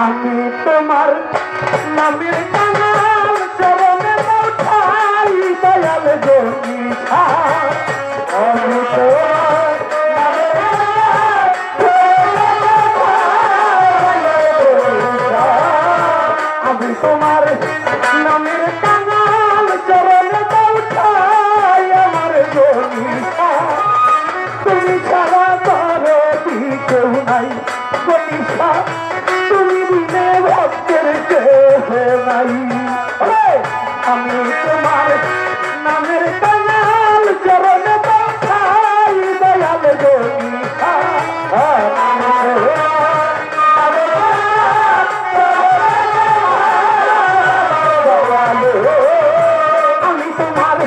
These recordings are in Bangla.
আমি তোমার নামের কাঙাল চরণে উঠাই দয়াল জনিতা আমি তোমার আমি তোমার নামের কাঙাল চরণে উঠাই আমার জনিতা তুমি ছাড়া করো কেউ নাই জনিতা তুমি দিনে ভক্তের কেহ নাই আমি তোমার নামের কাঙাল চরণে উঠাই দয়াল জনিতা আমি তোমার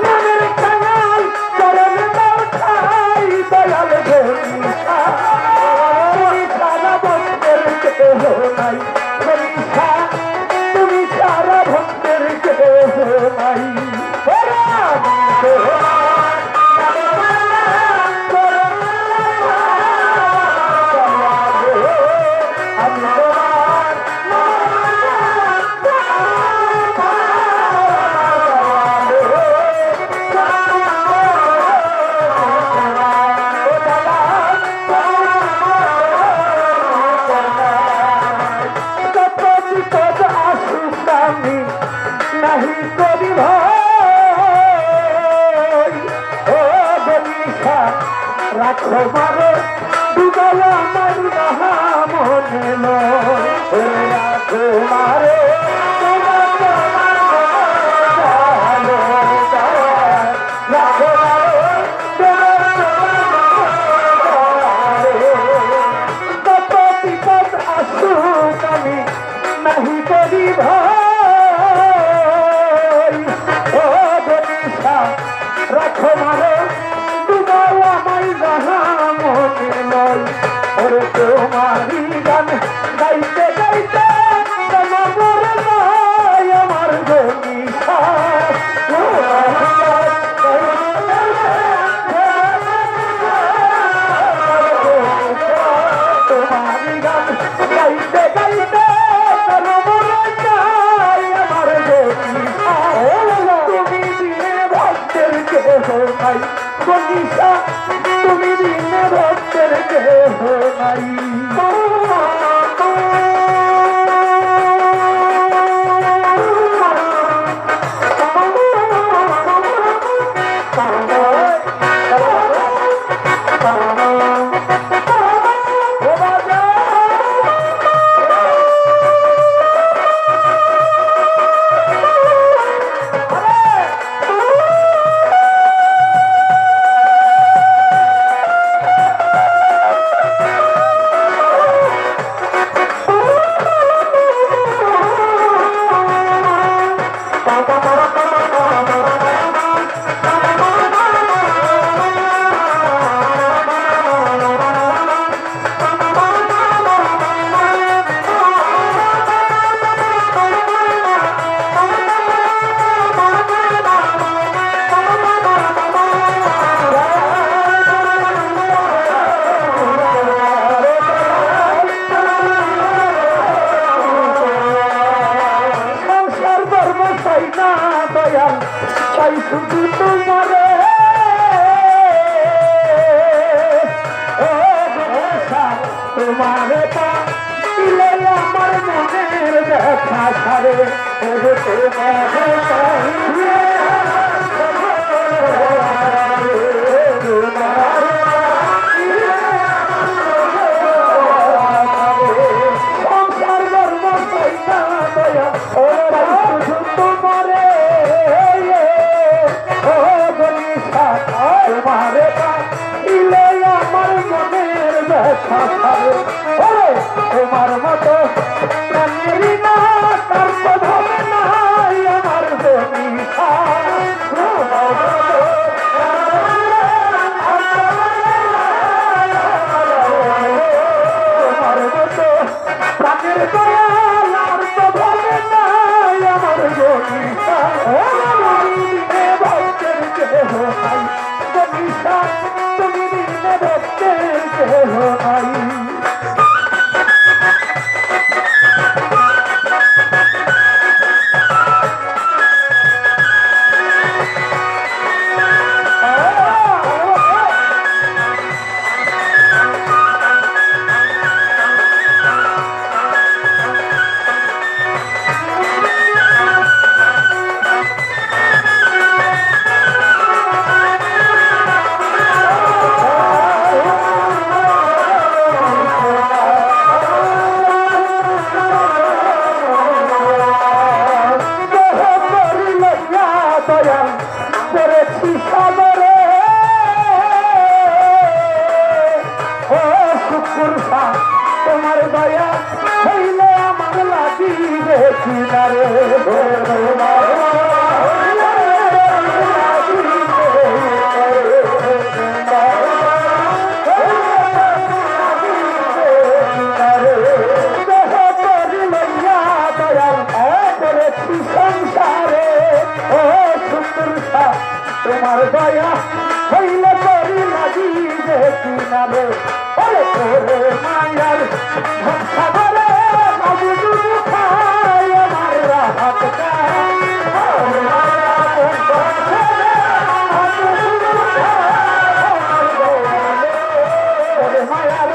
নামের কাঙাল চরণে উঠাই দয়াল জনিতা তুমি সারা ভক্তের কেহ নাই জনিতা তুমি সারা ভক্তের কেহ নাই নাহি করি ভাই ও বলিসা রাখো মারে ডুবাল আমার মহা মনে রাখো মারে কত বিপদ আসুক আমি নাহি করি ভাই রাখো মারে ডুবাও আমায় যাহা মনে নয় ওরে তোমারি গান গাইতে গাইতে মরে নয় আমার জনিতা তোমারি গান গাইতে গাইতে মরে নয় আমার জনিতা তুমি দিনে ভক্তের কেহ নাই জনিতা তুমি দিনে ভক্তের কেহ নাই চাই শুধু তোমারে তোমারে দিলে আমার মনের ব্যথা সারে সংসার ধর্ম দয়া তোমারে তোমারে দিলে আমার মনের ব্যথা সারে তোমার মতো না তার প্রভাবে নাই আমার জনিতা তোমার মতো প্রাণের দয়াল আর প্রভাবে নাই আমার জনিতা ভক্তের কেহ নাই জনিতা তুমি দিনে তোমার দয়া হইলে আমার লাগিবে কিনারে সংসারে ও সুন্দর তোমার দয়া হইলে করি লাগিবে কিনারে ওরে তোরে মায়ার সাগরে বাবু দুধু খায় আমার রাহাত মায়ার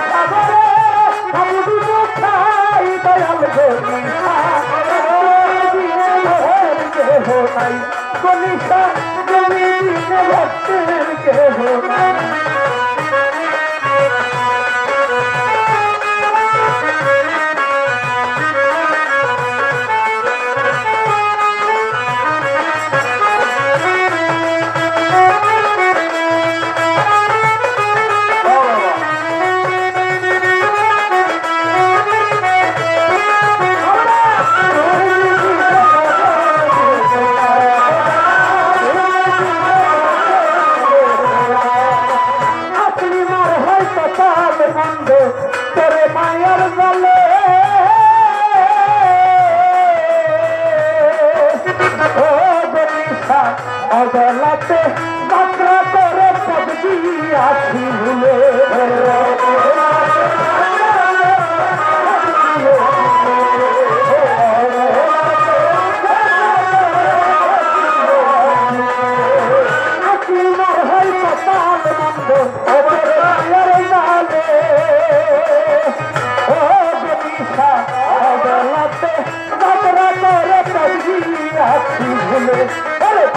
সাগরে বাবু দুধু খাই দয়াল নাই কলিশা জমি দিনে ভক্তের কেহ নাই তোরে মায়ার জলে ও বনিশা অদলাতে যাত্রা করে পদবি আছি ভুলে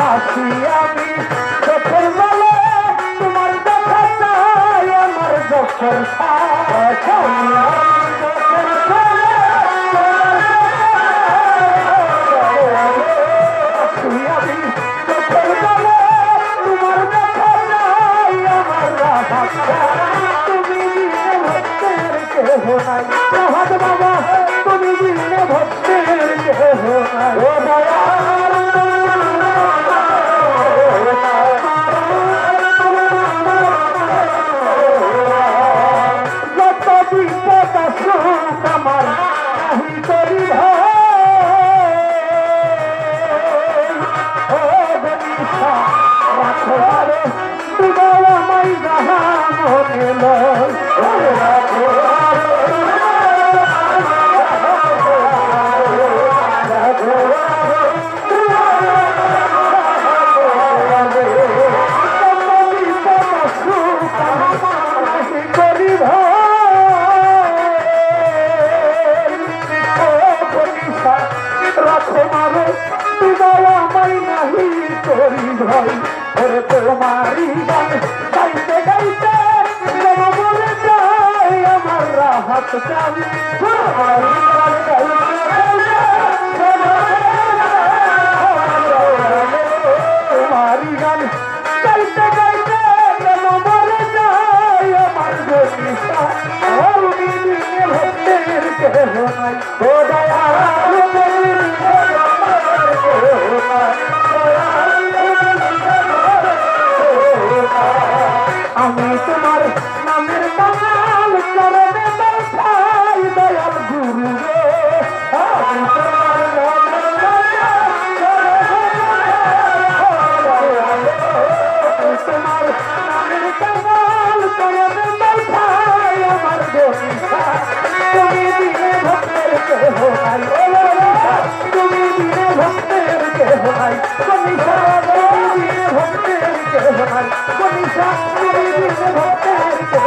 আসি আমি চোখের বলে তোমার দেখা চাই আমার যখন আমি চোখের বলে তোমার দেখা চাই আমার রাখা তুমি দিনে ভক্তের কেহ নাই প্রভাত বাবা তুমি দিনে ভক্তের কেহ নাই ও বাবা আমার নাহি করি ভাই তোমার মাই যাহা মনে লয় তোমারি গান গাইতে গাইতে মনে যায় আমার রাহাত চাই তোমারি গান তোমারি গান গাইতে গাইতে মনে যায় আমার গনিশা আমি দিনে ভক্তের কেহ নাই ও দয়া আমি তোমার নামের কামাল করে দেখাই দয়াল গুরু রে আমি তোমার তোমার নামের কামাল করে দেখাই আমার গনিশা তুমি দিনে ভক্তের কেহ নাই তুমি দিনে ভক্তের কেহ নাই গনিশা তুমি দিনে ভক্তের কেহ নাই গনিশা তুমি দিনে ভক্তের কেহ